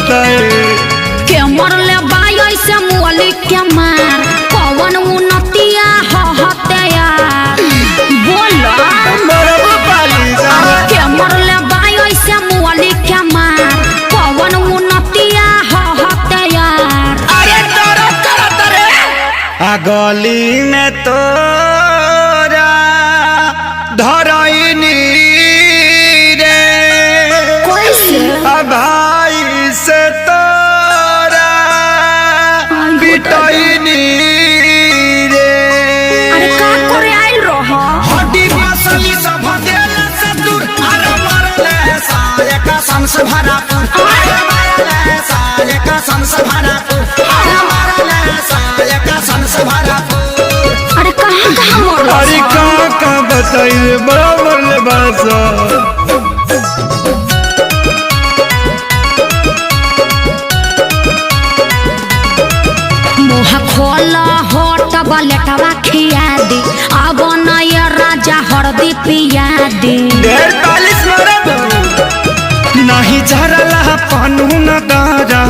बताए के मरले बाई ऐसे मुअली के मार कौन उन्नतिया हते यार बोलो मरबो पाली जाना के मरले बाई ऐसे मुअली के मार कौन उन्नतिया हते यार अरे तोरा करत रे आ गली में तोरा धरैनी रे कैसे भाई से तोरा पिटैनी रे अरे का करे आइल रह हड्डी मसली सब देला से दूर अरे मरले साले का संस भरा अरे मरले साले का संस भरा अरे मरले साले का संस भरा अरे कहाँ कहाँ मरल अरे कहाँ बताइए बराबर ले बासा मुँह खोला होट बलेटवा खिया दी अब नया राजा हरदी पिया दी ढेर पालिश मरब नहीं झरला पानू न दारा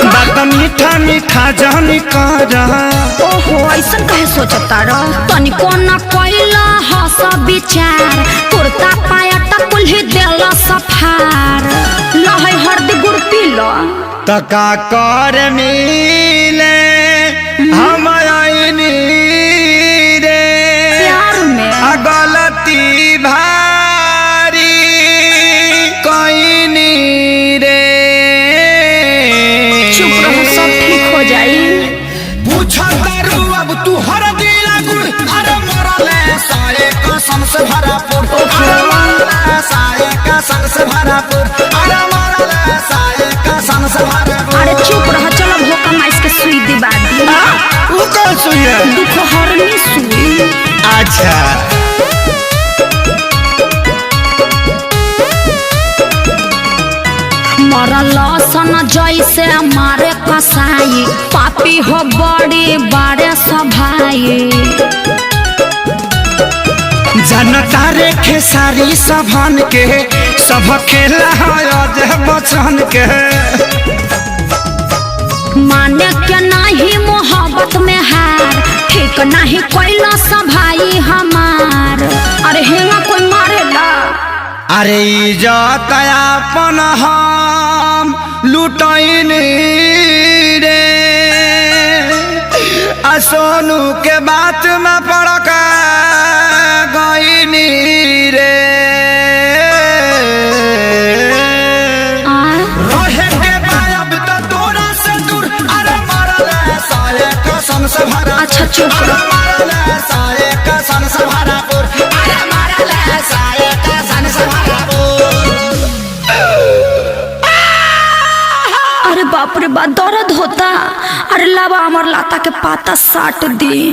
बात मीठा मीठा जानी कारा ओहो ऐसा कहे सोचता रह तनिको न कोइला हस विचार कुर्ता पायट कुल्ही देला सफार लहै हरदी गुड़ पीला तका कर मिले हम आईनी रे प्यार में आ गलती भारी कईनी रे चुप रहो सब ठीक हो जाई पूछा करू अब तू हर दिला गुड़ अरे मरले साले कसम से भरापुर अरे मरले साले कसम से भरापुर अरे मरले साले कसम से भरापुर अरे चुप रह चलो भोका माइस के सुई दिबा दी वो कौन सुई है दुख हरनी सुई अच्छा मरल सन जैसे मारे कसाई पापी हो बड़ी बारे सभाई जनता रे खेसारी सभन के सब खेला है बचन के माने के नहीं मोहब्बत में हार ठीक नहीं कोइला सभाई हमार अरे हेंगा कोई मारेला अरे इज्जत अपन हम लुटैनी रे आ सोनू के बात में पड़क गईनी रे रहे के गायब तो तोरा से दूर अरे मरले साले कसम से भरा अच्छा चुप रह मरले साले कसम से भरापुर अरे मरले साले कसम से भरापुर अरे बाप रे बा दर्द होता अरे लावा हमार लाता के पाता साट दी